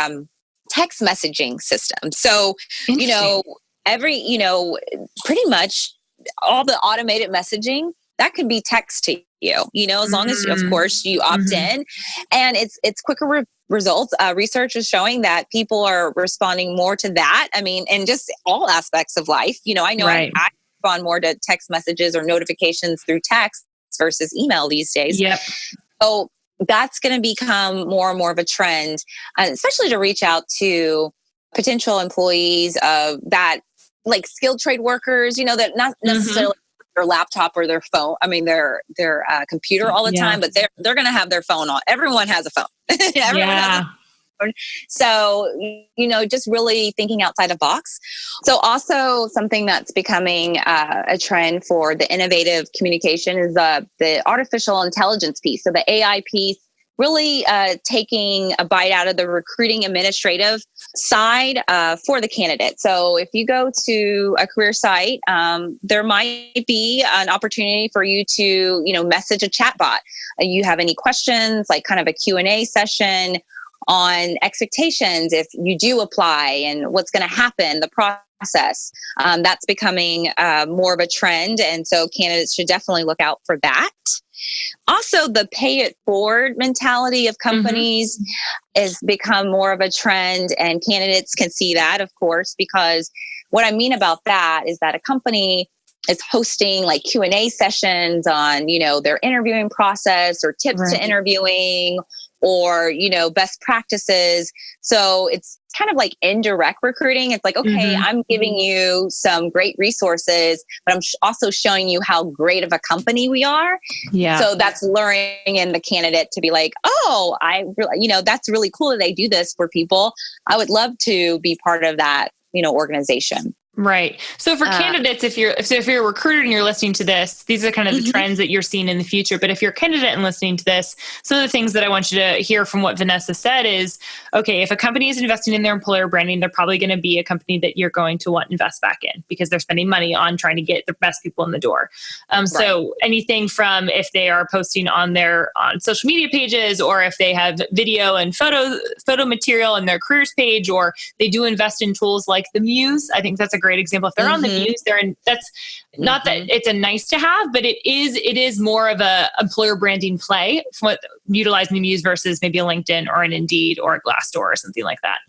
text messaging system. So, pretty much all the automated messaging, that could be text to you, as long as, of course, you opt in, and it's quicker results. Research is showing that people are responding more to that. I mean, and just all aspects of life. I know I respond more to text messages or notifications through text versus email these days. Yep. So that's going to become more and more of a trend, especially to reach out to potential employees that, like skilled trade workers, that not necessarily their laptop or their phone. I mean, their computer all the time, but they're going to have their phone on. Everyone has a phone. Everyone has a phone. So, just really thinking outside the box. So also something that's becoming a trend for the innovative communication is the artificial intelligence piece. So the AI piece, really taking a bite out of the recruiting administrative side for the candidate. So if you go to a career site, there might be an opportunity for you to, message a chatbot. You have any questions, like kind of a Q&A session on expectations if you do apply and what's going to happen, the process. That's becoming more of a trend. And so candidates should definitely look out for that. Also, the pay it forward mentality of companies has become more of a trend, and candidates can see that, of course, because what I mean about that is that a company is hosting like Q&A sessions on, their interviewing process or tips to interviewing or, best practices. So it's kind of like indirect recruiting. It's like, okay, I'm giving you some great resources, but I'm also showing you how great of a company we are. Yeah. So that's luring in the candidate to be like, oh, that's really cool that they do this for people. I would love to be part of that, organization. Right. So for candidates, if you're a recruiter and you're listening to this, these are kind of the trends that you're seeing in the future. But if you're a candidate and listening to this, some of the things that I want you to hear from what Vanessa said is, okay, if a company is investing in their employer branding, they're probably going to be a company that you're going to want to invest back in because they're spending money on trying to get the best people in the door. So anything from if they are posting on social media pages, or if they have video and photo material in their careers page, or they do invest in tools like the Muse. I think that's a great example. If they're on the Muse, that's not that it's a nice to have, but it is more of a employer branding play for utilizing the Muse versus maybe a LinkedIn or an Indeed or a Glassdoor or something like that.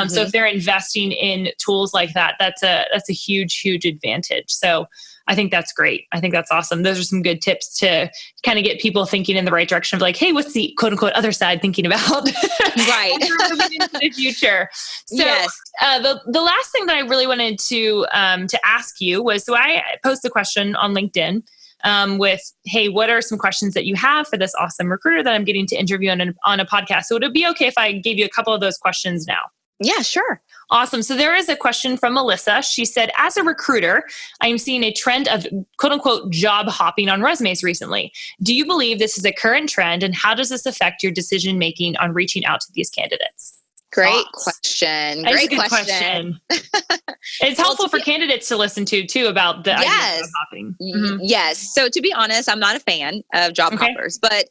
So if they're investing in tools like that, that's a huge, huge advantage. So I think that's great. I think that's awesome. Those are some good tips to kind of get people thinking in the right direction of like, hey, what's the quote unquote other side thinking about? Right. Moving into the future. So Yes. The last thing that I really wanted to ask you was, so I posed a question on LinkedIn with, hey, what are some questions that you have for this awesome recruiter that I'm getting to interview on a podcast? So would it be okay if I gave you a couple of those questions now? Yeah, sure. Awesome. So there is a question from Melissa. She said, as a recruiter, I am seeing a trend of quote unquote job hopping on resumes recently. Do you believe this is a current trend, and how does this affect your decision making on reaching out to these candidates? Great question. Great question. It's helpful for candidates to listen to too about the idea of job hopping. Yes. So to be honest, I'm not a fan of job hoppers, but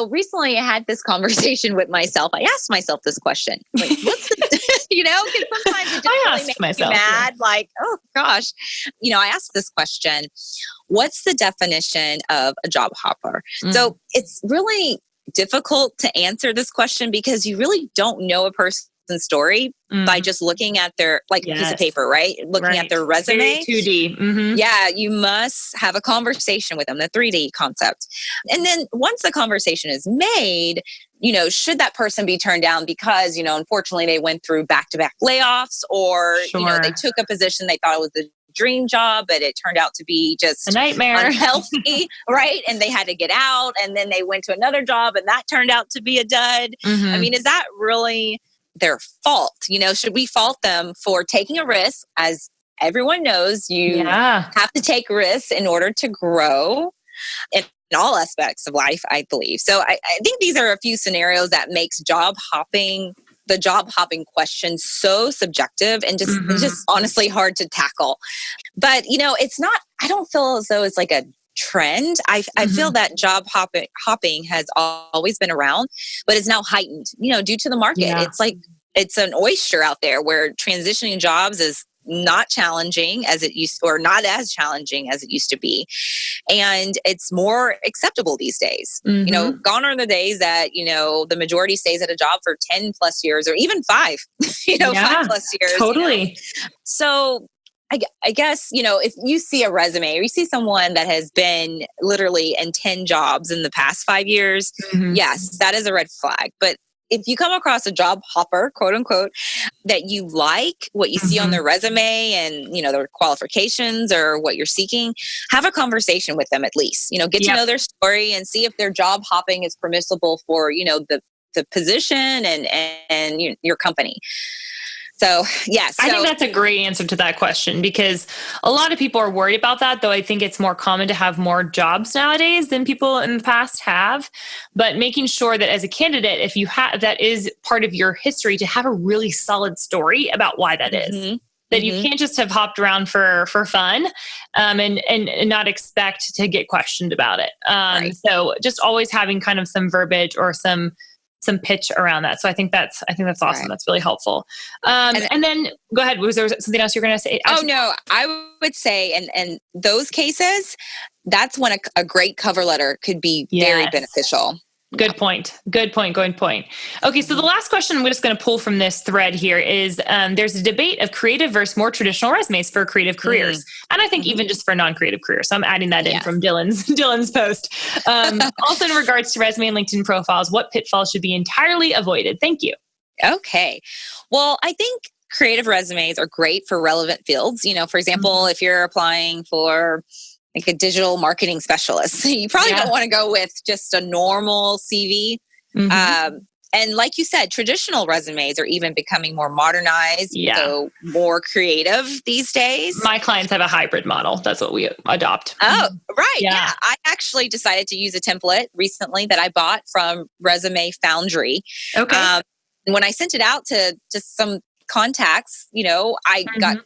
recently I had this conversation with myself. I asked myself this question, like, what's the, because sometimes it just really makes me mad. Yeah. Like, oh gosh, I asked this question, what's the definition of a job hopper? So it's really difficult to answer this question because you really don't know a person's story by just looking at their piece of paper, right? Looking at their resume. Very 2D. Yeah, you must have a conversation with them, the 3D concept. And then once the conversation is made, should that person be turned down because, unfortunately they went through back-to-back layoffs, or, they took a position they thought it was the dream job, but it turned out to be just a nightmare, unhealthy, right? And they had to get out, and then they went to another job and that turned out to be a dud. I mean, is that really their fault? Should we fault them for taking a risk? As everyone knows, you have to take risks in order to grow in all aspects of life, I believe. So I think these are a few scenarios that makes the job hopping question so subjective and just honestly hard to tackle. But, it's not, I don't feel as though it's like a trend. I feel that job hopping has always been around, but it's now heightened, due to the market. Yeah. It's like, it's an oyster out there where transitioning jobs is not challenging as it used, or not as challenging as it used to be. And it's more acceptable these days. Gone are the days that, the majority stays at a job for 10 plus years or even 5, 5 plus years. Totally. So I guess, if you see a resume or you see someone that has been literally in 10 jobs in the past 5 years, yes, that is a red flag. But if you come across a job hopper, quote unquote, that you like what you see on their resume and, their qualifications or what you're seeking, have a conversation with them at least, get to know their story and see if their job hopping is permissible for, the position and your company. So, yes. I think that's a great answer to that question, because a lot of people are worried about that, though I think it's more common to have more jobs nowadays than people in the past have. But making sure that as a candidate, if you have, that is part of your history, to have a really solid story about why that is. That you can't just have hopped around for fun and not expect to get questioned about it. So just always having kind of some verbiage or some pitch around that. So I think that's awesome. Right. That's really helpful. And then go ahead. Was there something else you're going to say? Oh no, I would say, in those cases, that's when a great cover letter could be very beneficial. Good point. Okay, so the last question I'm just going to pull from this thread here is there's a debate of creative versus more traditional resumes for creative careers. And I think even just for non-creative careers. So I'm adding that in from Dylan's post. Also in regards to resume and LinkedIn profiles, what pitfalls should be entirely avoided? Thank you. Okay. Well, I think creative resumes are great for relevant fields. For example, if you're applying for like a digital marketing specialist, you probably don't want to go with just a normal CV. And like you said, traditional resumes are even becoming more modernized, so more creative these days. My clients have a hybrid model. That's what we adopt. Oh, right. Yeah. I actually decided to use a template recently that I bought from Resume Foundry. Okay. When I sent it out to just some contacts, I got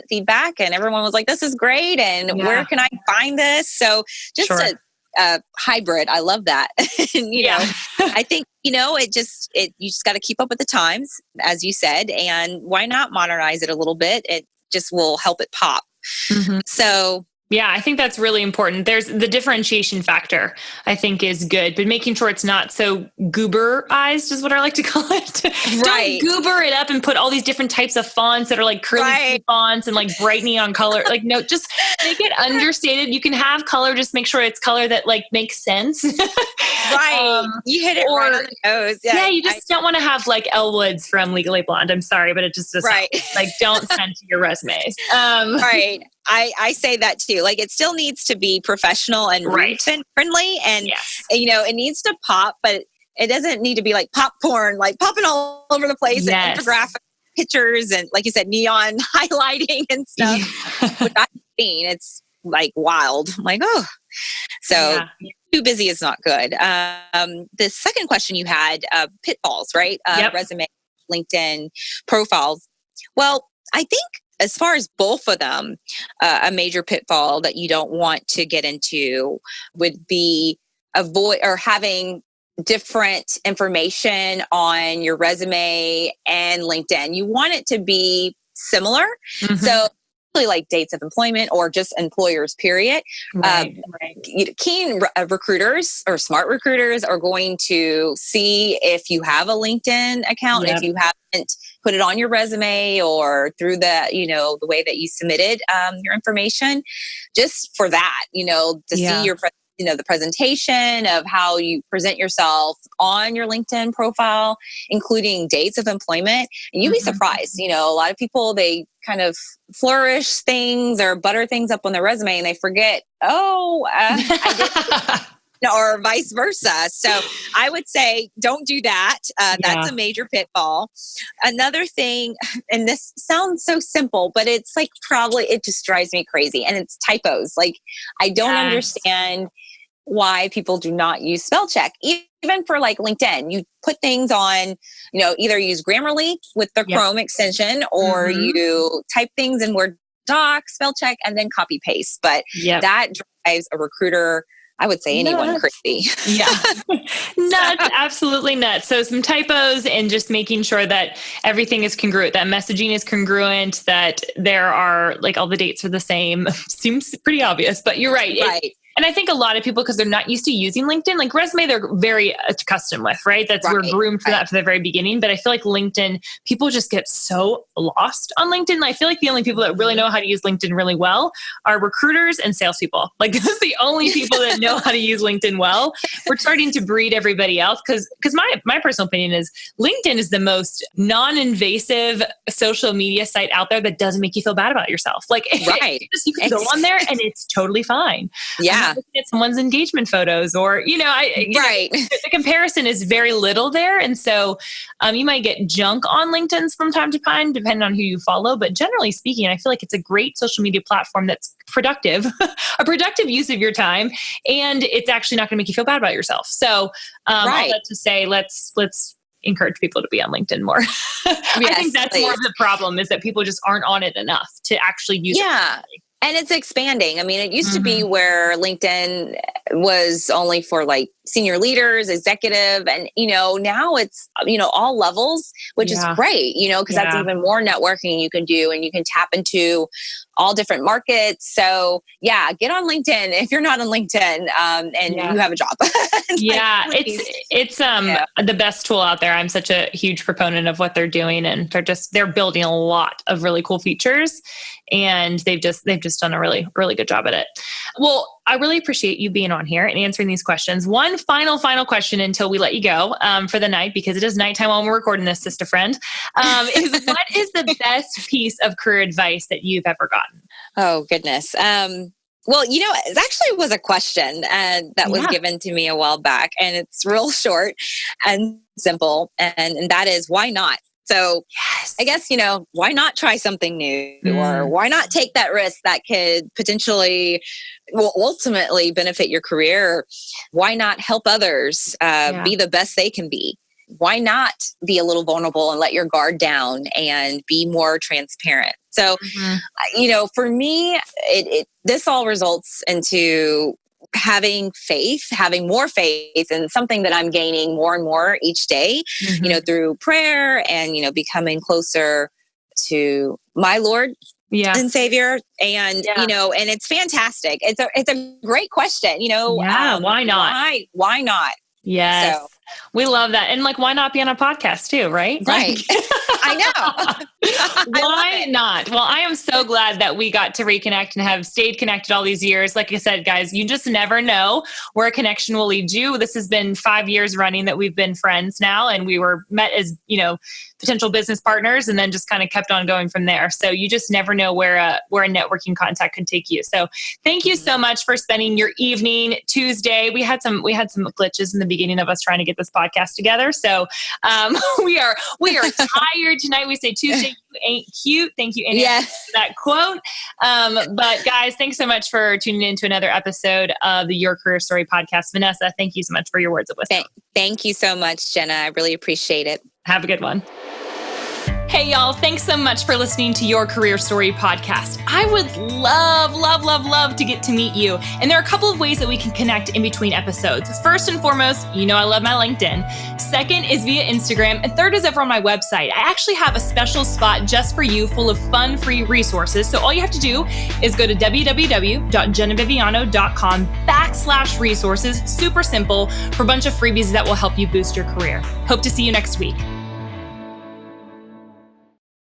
feedback and everyone was like, this is great. And where can I find this? So just a hybrid. I love that. I think, you just got to keep up with the times, as you said, and why not modernize it a little bit? It just will help it pop. So Yeah, I think that's really important. There's the differentiation factor, I think is good, but making sure it's not so gooberized is what I like to call it. Don't Right. goober it up and put all these different types of fonts that are like curly fonts and like bright neon color. Like, no, just make it understated. You can have color, just make sure it's color that like makes sense. Right. You hit it right on the nose. Yeah, you just don't want to have like Elle Woods from Legally Blonde. I'm sorry, but it just doesn't. Right. Like, don't send to your resumes. Right. I say that too. Like, it still needs to be professional and friendly, and it needs to pop, but it doesn't need to be like popcorn, like popping all over the place and infographic pictures and, like you said, neon highlighting and stuff. Which I've seen, it's like wild. I'm like, oh, so too busy is not good. The second question you had, pitfalls, right? Resume, LinkedIn profiles. Well, I think as far as both of them, a major pitfall that you don't want to get into would be avoid or having different information on your resume and LinkedIn. You want it to be similar. Mm-hmm. So really like dates of employment or just employers, period. Keen recruiters or smart recruiters are going to see if you have a LinkedIn account, if you haven't put it on your resume or through the, the way that you submitted your information, just for that, to see your the presentation of how you present yourself on your LinkedIn profile, including dates of employment. And you'd be surprised. A lot of people, they kind of flourish things or butter things up on their resume and they forget, I did, or vice versa. So I would say don't do that. That's a major pitfall. Another thing, and this sounds so simple, but it's like it just drives me crazy. And it's typos. Like, I don't understand why people do not use spell check. Even for like LinkedIn, you put things on, either use Grammarly with the Chrome extension or you type things in Word doc, spell check, and then copy paste. But that drives a recruiter, I would say anyone, crazy. Nuts, absolutely nuts. So some typos and just making sure that everything is congruent, that messaging is congruent, that there are like all the dates are the same. Seems pretty obvious, but you're right. And I think a lot of people, because they're not used to using LinkedIn, like resume, they're very accustomed with, right? We're groomed for that from the very beginning. But I feel like LinkedIn, people just get so lost on LinkedIn. And I feel like the only people that really know how to use LinkedIn really well are recruiters and salespeople. Like, those are the only people that know how to use LinkedIn well. We're starting to breed everybody else because my personal opinion is LinkedIn is the most non-invasive social media site out there that doesn't make you feel bad about yourself. Like, you can go on there and it's totally fine. Looking at someone's engagement photos or, the comparison is very little there. And so you might get junk on LinkedIn from time to time, depending on who you follow. But generally speaking, I feel like it's a great social media platform that's productive, a productive use of your time. And it's actually not going to make you feel bad about yourself. So all that to say, let's encourage people to be on LinkedIn more. I think that's more of the problem, is that people just aren't on it enough to actually use it. And it's expanding. I mean, it used to be where LinkedIn was only for like senior leaders, executive, and, now it's, all levels, which is great, because that's even more networking you can do and you can tap into all different markets. So get on LinkedIn if you're not on LinkedIn and you have a job. It's the best tool out there. I'm such a huge proponent of what they're doing, and they're building a lot of really cool features, and they've just done a really, really good job at it. Well, I really appreciate you being on here and answering these questions. One final question until we let you go for the night, because it is nighttime while we're recording this, sister friend, is what is the best piece of career advice that you've ever gotten? Oh, goodness. Well, it actually was a question that was given to me a while back, and it's real short and simple. And that is, why not? So I guess, why not try something new or why not take that risk that could potentially will ultimately benefit your career? Why not help others be the best they can be? Why not be a little vulnerable and let your guard down and be more transparent? So, for me, this all results into having more faith in something that I'm gaining more and more each day, through prayer and, becoming closer to my Lord Yeah. and savior. And, and it's fantastic. It's a great question, Yeah. Why not? Why not? Yes. So. We love that. And why not be on a podcast too, right? Right. I know. Why not? Well, I am so glad that we got to reconnect and have stayed connected all these years. Like I said, guys, you just never know where a connection will lead you. This has been 5 years running that we've been friends now, and we were met as, potential business partners, and then just kind of kept on going from there. So you just never know where a networking contact could take you. So thank you so much for spending your evening Tuesday. We had some glitches in the beginning of us trying to get this podcast together. So we are tired tonight. We say Tuesday, you ain't cute. Thank you, Annie, for that quote. But guys, thanks so much for tuning in to another episode of the Your Career Story podcast. Vanessa, thank you so much for your words of wisdom. Thank you so much, Jenna. I really appreciate it. Have a good one. Hey, y'all. Thanks so much for listening to Your Career Story podcast. I would love to get to meet you. And there are a couple of ways that we can connect in between episodes. First and foremost, I love my LinkedIn. Second is via Instagram. And third is over on my website. I actually have a special spot just for you full of fun, free resources. So all you have to do is go to www.jennaviviano.com/resources. Super simple, for a bunch of freebies that will help you boost your career. Hope to see you next week.